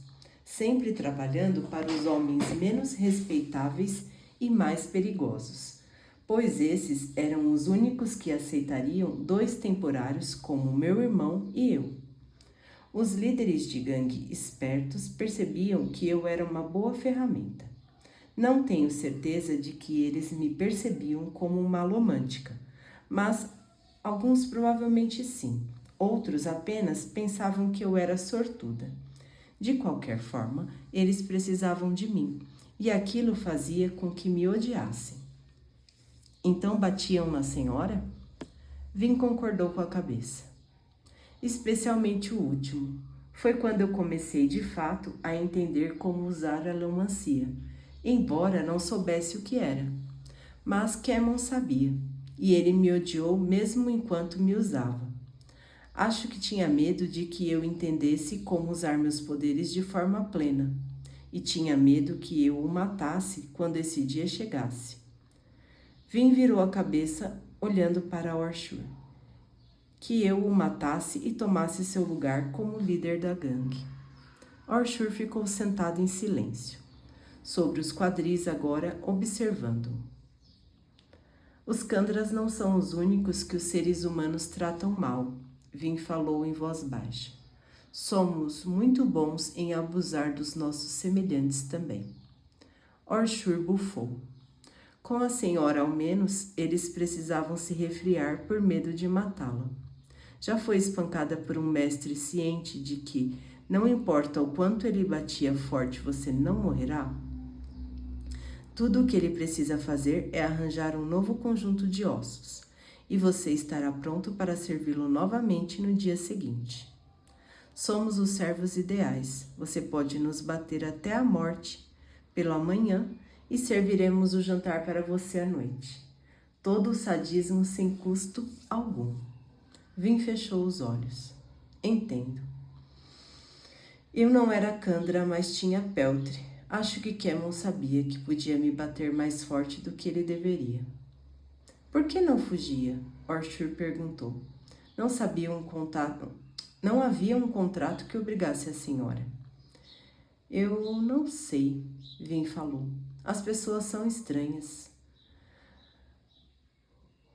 sempre trabalhando para os homens menos respeitáveis e mais perigosos, pois esses eram os únicos que aceitariam 2 temporários como meu irmão e eu. Os líderes de gangue espertos percebiam que eu era uma boa ferramenta. Não tenho certeza de que eles me percebiam como uma lomântica, mas alguns provavelmente sim. Outros apenas pensavam que eu era sortuda. De qualquer forma, eles precisavam de mim, e aquilo fazia com que me odiassem. Então batiam na senhora? Vin concordou com a cabeça. especialmente o último. Foi quando eu comecei de fato a entender como usar a alomancia, embora não soubesse o que era. Mas Cameron sabia, e ele me odiou mesmo enquanto me usava. Acho que tinha medo de que eu entendesse como usar meus poderes de forma plena, e tinha medo que eu o matasse quando esse dia chegasse. Vin virou a cabeça, olhando para Orshur. Que eu o matasse e tomasse seu lugar como líder da gangue. Orshur ficou sentado em silêncio, sobre os quadris agora observando-o. Os Kandras não são os únicos que os seres humanos tratam mal, Vin falou em voz baixa. Somos muito bons em abusar dos nossos semelhantes também. Orshur bufou. Com a senhora ao menos, eles precisavam se resfriar por medo de matá-la. Já foi espancada por um mestre ciente de que, não importa o quanto ele batia forte, você não morrerá? Tudo o que ele precisa fazer é arranjar um novo conjunto de ossos, e você estará pronto para servi-lo novamente no dia seguinte. Somos os servos ideais. Você pode nos bater até a morte pela manhã e serviremos o jantar para você à noite. Todo o sadismo sem custo algum. Vin fechou os olhos. Entendo. Eu não era Kandra, mas tinha peltre. Acho que Cameron sabia que podia me bater mais forte do que ele deveria. Por que não fugia? Orshur perguntou. Não havia um contrato que obrigasse a senhora. Eu não sei, Vin falou. As pessoas são estranhas.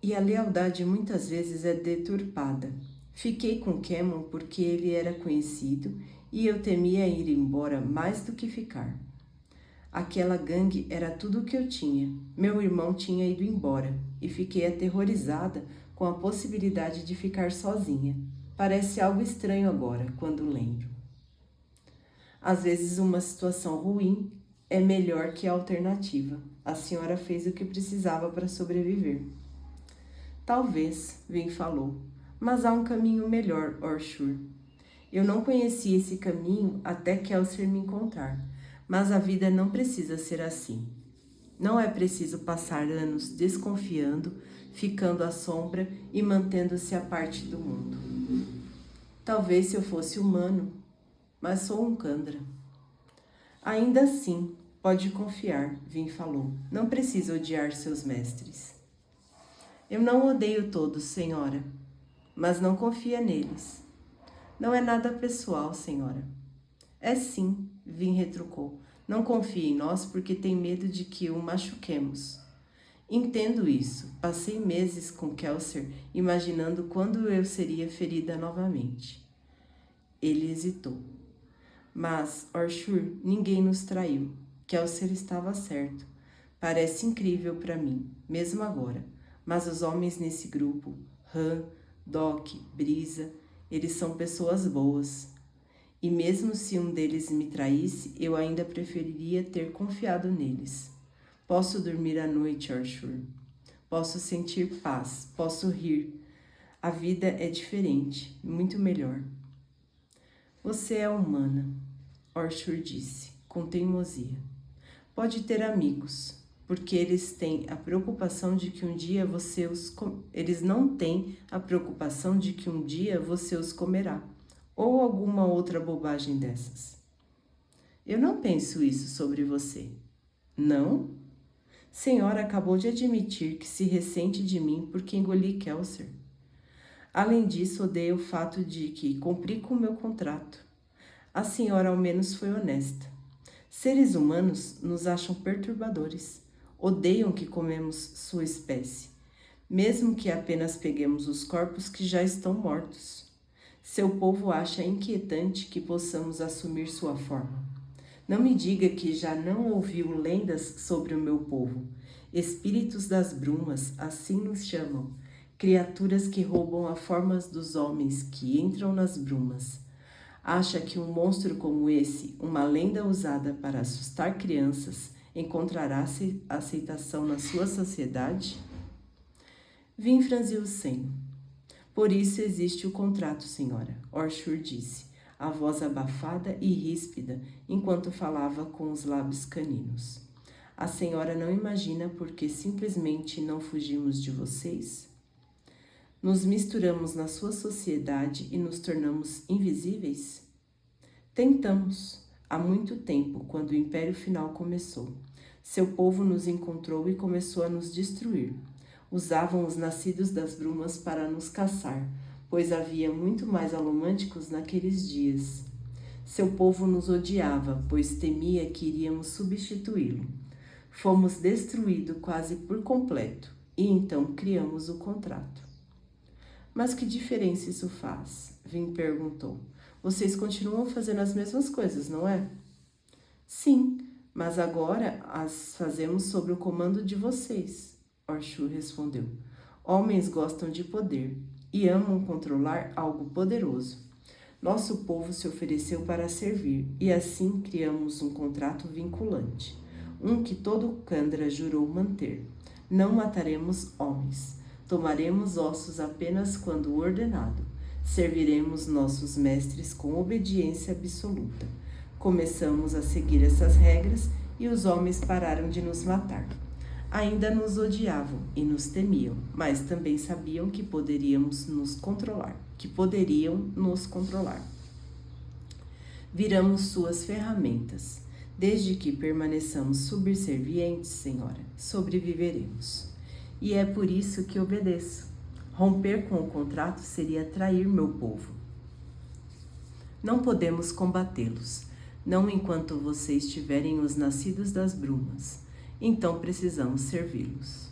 E a lealdade muitas vezes é deturpada. Fiquei com Cameron porque ele era conhecido e eu temia ir embora mais do que ficar. Aquela gangue era tudo o que eu tinha. Meu irmão tinha ido embora e fiquei aterrorizada com a possibilidade de ficar sozinha. Parece algo estranho agora, quando lembro. Às vezes uma situação ruim é melhor que a alternativa. A senhora fez o que precisava para sobreviver. Talvez, Vin falou, mas há um caminho melhor, Orshur. Eu não conheci esse caminho até Kelsier me encontrar, mas a vida não precisa ser assim. Não é preciso passar anos desconfiando, ficando à sombra e mantendo-se à parte do mundo. Talvez se eu fosse humano, mas sou um Kandra. Ainda assim, pode confiar, Vin falou. Não precisa odiar seus mestres. Eu não odeio todos, senhora, mas não confia neles. Não é nada pessoal, senhora. É sim, Vin retrucou. Não confie em nós porque tem medo de que o machuquemos. Entendo isso. Passei meses com Kelsier imaginando quando eu seria ferida novamente. Ele hesitou. Mas, Orshur, ninguém nos traiu. Kelsier estava certo. Parece incrível para mim, mesmo agora. Mas os homens nesse grupo, Han, Doc, Brisa, eles são pessoas boas. E mesmo se um deles me traísse, eu ainda preferiria ter confiado neles. Posso dormir à noite, Orshur. Posso sentir paz, posso rir. A vida é diferente, muito melhor. Você é humana, Orshur disse, com teimosia. Pode ter amigos, porque eles têm a preocupação de que um dia você eles não têm a preocupação de que um dia você os comerá, ou alguma outra bobagem dessas. Eu não penso isso sobre você. Não? Senhora acabou de admitir que se ressente de mim porque engoli Kelsier. Além disso, odeio o fato de que cumpri com o meu contrato. A senhora ao menos foi honesta. Seres humanos nos acham perturbadores. Odeiam que comemos sua espécie, mesmo que apenas peguemos os corpos que já estão mortos. Seu povo acha inquietante que possamos assumir sua forma. Não me diga que já não ouviu lendas sobre o meu povo. Espíritos das brumas, assim nos chamam. Criaturas que roubam a forma dos homens que entram nas brumas. Acha que um monstro como esse, uma lenda usada para assustar crianças, encontrará aceitação na sua sociedade? Vin franziu o senho. Por isso existe o contrato, senhora, Orshur disse, a voz abafada e ríspida, enquanto falava com os lábios caninos. A senhora não imagina por que simplesmente não fugimos de vocês? Nos misturamos na sua sociedade e nos tornamos invisíveis? Tentamos, há muito tempo, quando o Império Final começou. Seu povo nos encontrou e começou a nos destruir. Usavam os nascidos das brumas para nos caçar, pois havia muito mais alomânticos naqueles dias. Seu povo nos odiava, pois temia que iríamos substituí-lo. Fomos destruídos quase por completo, e então criamos o contrato. Mas que diferença isso faz? Vin perguntou. Vocês continuam fazendo as mesmas coisas, não é? Sim, mas agora as fazemos sob o comando de vocês, Orshur respondeu. Homens gostam de poder e amam controlar algo poderoso. Nosso povo se ofereceu para servir e assim criamos um contrato vinculante, um que todo Kandra jurou manter. Não mataremos homens. Tomaremos ossos apenas quando ordenado. Serviremos nossos mestres com obediência absoluta. Começamos a seguir essas regras e os homens pararam de nos matar. Ainda nos odiavam e nos temiam, mas também sabiam que poderiam nos controlar. Viramos suas ferramentas. Desde que permaneçamos subservientes, senhora, sobreviveremos. E é por isso que obedeço. Romper com o contrato seria trair meu povo. Não podemos combatê-los, não enquanto vocês tiverem os nascidos das brumas. Então precisamos servi-los.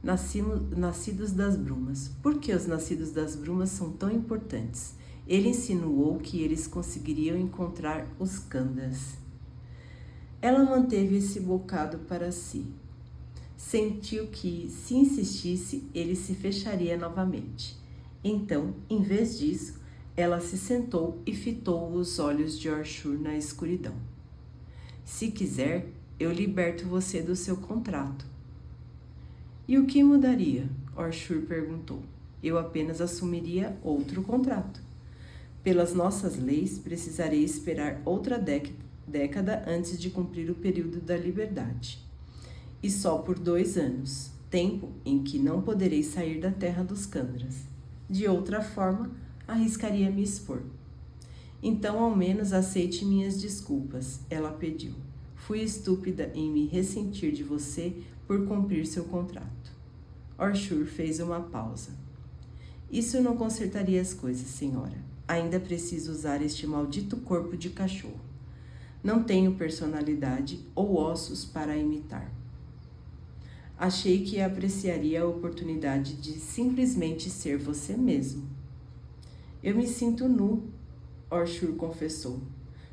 Nascidos das brumas. Por que os nascidos das brumas são tão importantes? Ele insinuou que eles conseguiriam encontrar os Kandras. Ela manteve esse bocado para si. Sentiu que, se insistisse, ele se fecharia novamente. Então, em vez disso, ela se sentou e fitou os olhos de Orshur na escuridão. Se quiser, eu liberto você do seu contrato. E o que mudaria? Orshur perguntou. Eu apenas assumiria outro contrato. Pelas nossas leis, precisarei esperar outra década antes de cumprir o período da liberdade. E só por 2 anos, tempo em que não poderei sair da terra dos Kandras. De outra forma, arriscaria me expor. Então, ao menos aceite minhas desculpas, ela pediu. Fui estúpida em me ressentir de você por cumprir seu contrato. Orshur fez uma pausa. Isso não consertaria as coisas, senhora. Ainda preciso usar este maldito corpo de cachorro. Não tenho personalidade ou ossos para imitar. Achei que apreciaria a oportunidade de simplesmente ser você mesmo. Eu me sinto nu, Orshur confessou.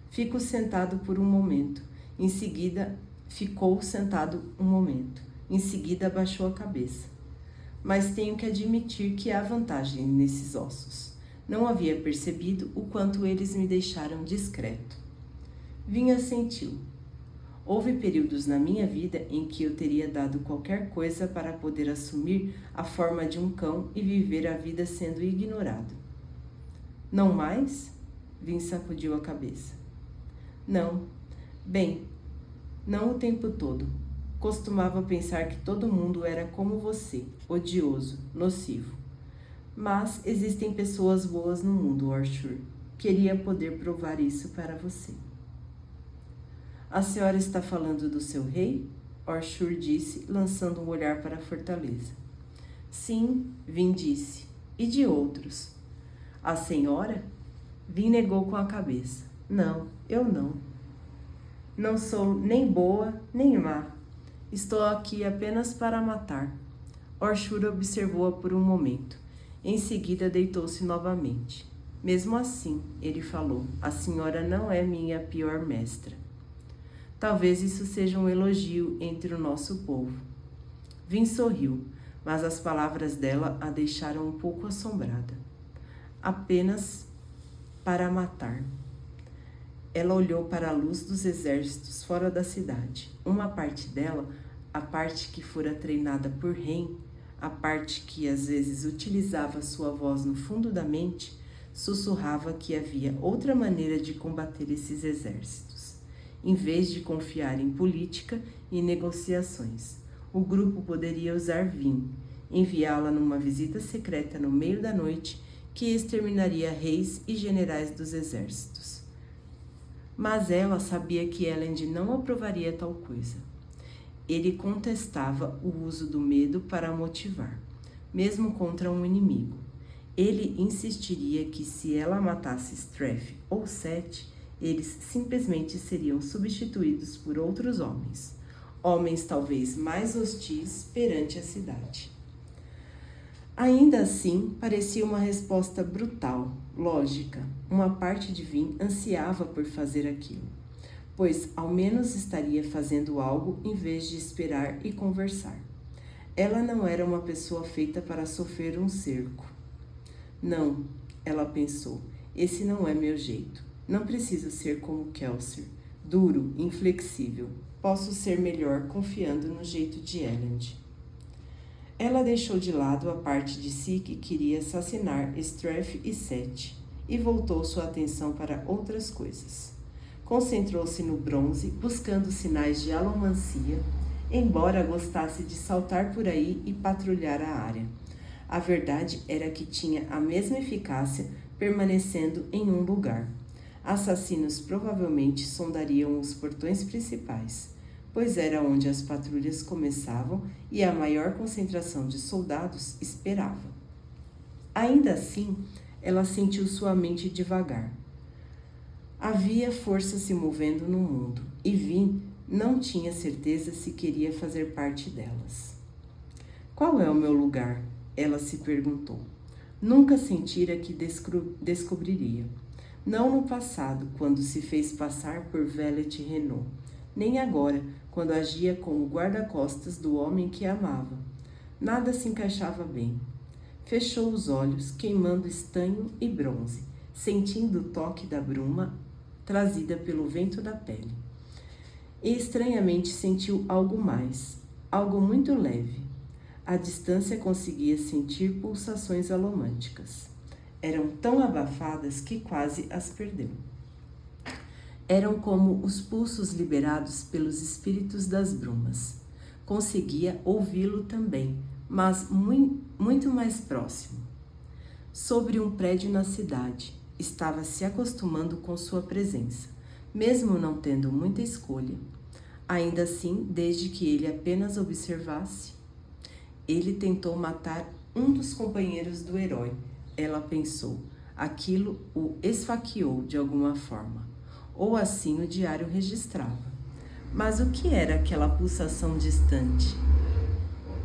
Fico sentado por um momento. Em seguida, ficou sentado um momento. Em seguida, abaixou a cabeça. Mas tenho que admitir que há vantagem nesses ossos. Não havia percebido o quanto eles me deixaram discreto. Vin assentiu. Houve períodos na minha vida em que eu teria dado qualquer coisa para poder assumir a forma de um cão e viver a vida sendo ignorado. Não mais? Vin sacudiu a cabeça. Não. Bem, não o tempo todo. Costumava pensar que todo mundo era como você, odioso, nocivo. Mas existem pessoas boas no mundo, Orshur. Queria poder provar isso para você. A senhora está falando do seu rei? Orshur disse, lançando um olhar para a fortaleza. Sim, Vin disse. E de outros? A senhora? Vin negou com a cabeça. Não, eu não. Não sou nem boa, nem má. Estou aqui apenas para matar. Orshur observou-a por um momento. Em seguida, deitou-se novamente. Mesmo assim, ele falou, a senhora não é minha pior mestra. Talvez isso seja um elogio entre o nosso povo. Vin sorriu, mas as palavras dela a deixaram um pouco assombrada. Apenas para matar. Ela olhou para a luz dos exércitos fora da cidade. Uma parte dela, a parte que fora treinada por Ren, A parte que às vezes utilizava sua voz no fundo da mente sussurrava que havia outra maneira de combater esses exércitos. Em vez de confiar em política e negociações, o grupo poderia usar Vin, enviá-la numa visita secreta no meio da noite que exterminaria reis e generais dos exércitos. Mas ela sabia que Elend não aprovaria tal coisa. Ele contestava o uso do medo para motivar, mesmo contra um inimigo. Ele insistiria que se ela matasse Strath ou Set, eles simplesmente seriam substituídos por outros homens, homens talvez mais hostis perante a cidade. Ainda assim, parecia uma resposta brutal, lógica. Uma parte de Vin ansiava por fazer aquilo, pois ao menos estaria fazendo algo em vez de esperar e conversar. Ela não era uma pessoa feita para sofrer um cerco. Não, ela pensou, esse não é meu jeito. Não preciso ser como Kelsier, duro, inflexível. Posso ser melhor confiando no jeito de Elend. Ela deixou de lado a parte de si que queria assassinar Strath e Set e voltou sua atenção para outras coisas. Concentrou-se no bronze, buscando sinais de alomancia, embora gostasse de saltar por aí e patrulhar a área. A verdade era que tinha a mesma eficácia permanecendo em um lugar. Assassinos provavelmente sondariam os portões principais, pois era onde as patrulhas começavam e a maior concentração de soldados esperava. Ainda assim, ela sentiu sua mente devagar. Havia força se movendo no mundo, e Vin não tinha certeza se queria fazer parte delas. Qual é o meu lugar? Ela se perguntou. Nunca sentira que descobriria. Não no passado, quando se fez passar por Velet Renault, nem agora, quando agia como guarda-costas do homem que amava. Nada se encaixava bem. Fechou os olhos, queimando estanho e bronze, sentindo o toque da bruma trazida pelo vento da pele. E estranhamente sentiu algo mais, algo muito leve. À distância conseguia sentir pulsações alomânticas. Eram tão abafadas que quase as perdeu. Eram como os pulsos liberados pelos espíritos das brumas. Conseguia ouvi-lo também, mas muito mais próximo. Sobre um prédio na cidade, estava se acostumando com sua presença, mesmo não tendo muita escolha. Ainda assim, desde que ele apenas observasse, ele tentou matar um dos companheiros do herói. Ela pensou, aquilo o esfaqueou de alguma forma, ou assim o diário registrava. Mas o que era aquela pulsação distante?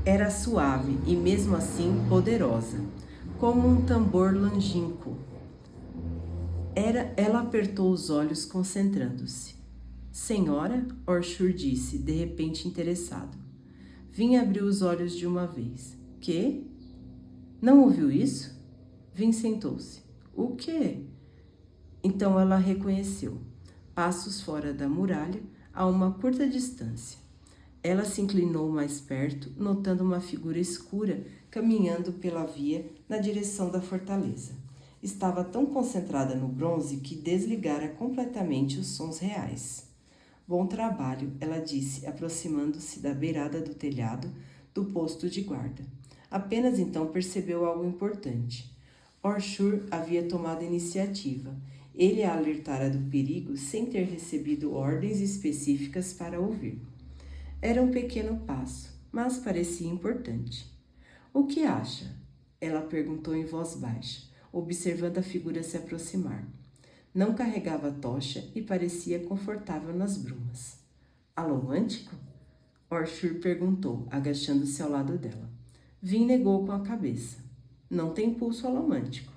Era suave e mesmo assim poderosa, como um tambor longínquo. Ela apertou os olhos concentrando-se. Senhora, Orshur disse, de repente interessado. Vin abriu os olhos de uma vez. Quê? Não ouviu isso? Vin sentou-se. O quê? Então ela reconheceu, passos fora da muralha, a uma curta distância. Ela se inclinou mais perto, notando uma figura escura caminhando pela via na direção da fortaleza. Estava tão concentrada no bronze que desligara completamente os sons reais. Bom trabalho, ela disse, aproximando-se da beirada do telhado do posto de guarda. Apenas então percebeu algo importante. Orshur havia tomado iniciativa. Ele a alertara do perigo sem ter recebido ordens específicas para ouvir. Era um pequeno passo, mas parecia importante. O que acha? Ela perguntou em voz baixa, observando a figura se aproximar. Não carregava tocha e parecia confortável nas brumas. Alomântico? Orshur perguntou, agachando-se ao lado dela. Vin negou com a cabeça. Não tem pulso alomântico.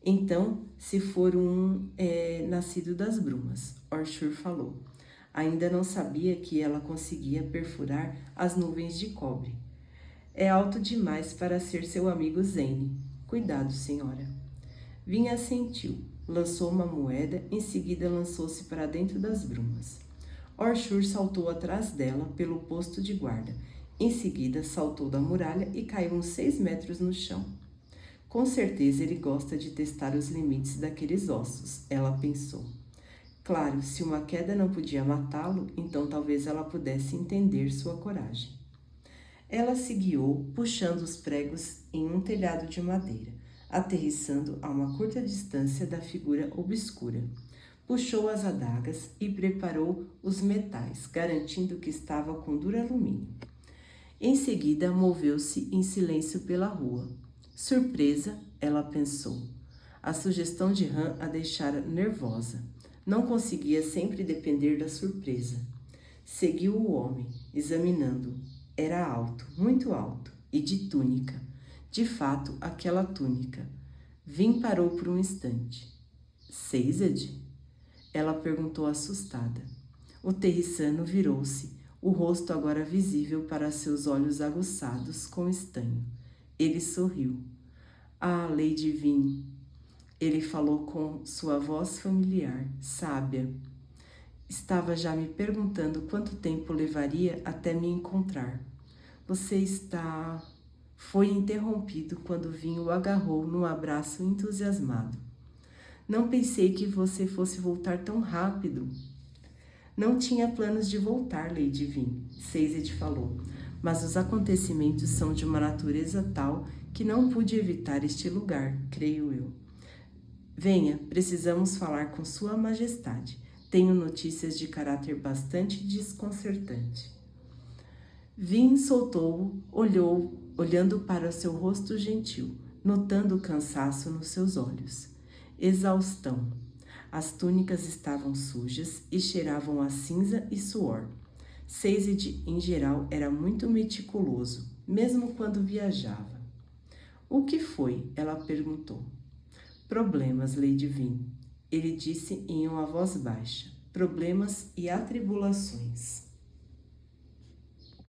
Então, se for nascido das brumas, Orshur falou. Ainda não sabia que ela conseguia perfurar as nuvens de cobre. É alto demais para ser seu amigo Zane. Cuidado, senhora. Vin assentiu. Lançou uma moeda, em seguida lançou-se para dentro das brumas. Orshur saltou atrás dela pelo posto de guarda, Em seguida, saltou da muralha e caiu uns 6 metros no chão. Com certeza ele gosta de testar os limites daqueles ossos, ela pensou. Claro, se uma queda não podia matá-lo, então talvez ela pudesse entender sua coragem. Ela se guiou, puxando os pregos em um telhado de madeira, aterrissando a uma curta distância da figura obscura. Puxou as adagas e preparou os metais, garantindo que estava com duro alumínio. Em seguida, moveu-se em silêncio pela rua. Surpresa, ela pensou. A sugestão de Han a deixara nervosa. Não conseguia sempre depender da surpresa. Seguiu o homem, examinando-o. Era alto, muito alto, e de túnica. De fato, aquela túnica. Vin parou por um instante. Sazed? Ela perguntou assustada. O terriçano virou-se, o rosto agora visível para seus olhos aguçados com estanho. Ele sorriu. Ah, Lady Vin. Ele falou com sua voz familiar, sábia. Estava já me perguntando quanto tempo levaria até me encontrar. Você está... Foi interrompido quando Vin o agarrou num abraço entusiasmado. Não pensei que você fosse voltar tão rápido. Não tinha planos de voltar, Lady Vin, Sazed falou, mas os acontecimentos são de uma natureza tal que não pude evitar este lugar, creio eu. Venha, precisamos falar com Sua Majestade. Tenho notícias de caráter bastante desconcertante. Vin soltou-o, olhando para seu rosto gentil, notando o cansaço nos seus olhos. Exaustão. As túnicas estavam sujas e cheiravam a cinza e suor. Sazed, em geral, era muito meticuloso, mesmo quando viajava. O que foi? Ela perguntou. Problemas, Lady Vin. Ele disse em uma voz baixa. Problemas e atribulações.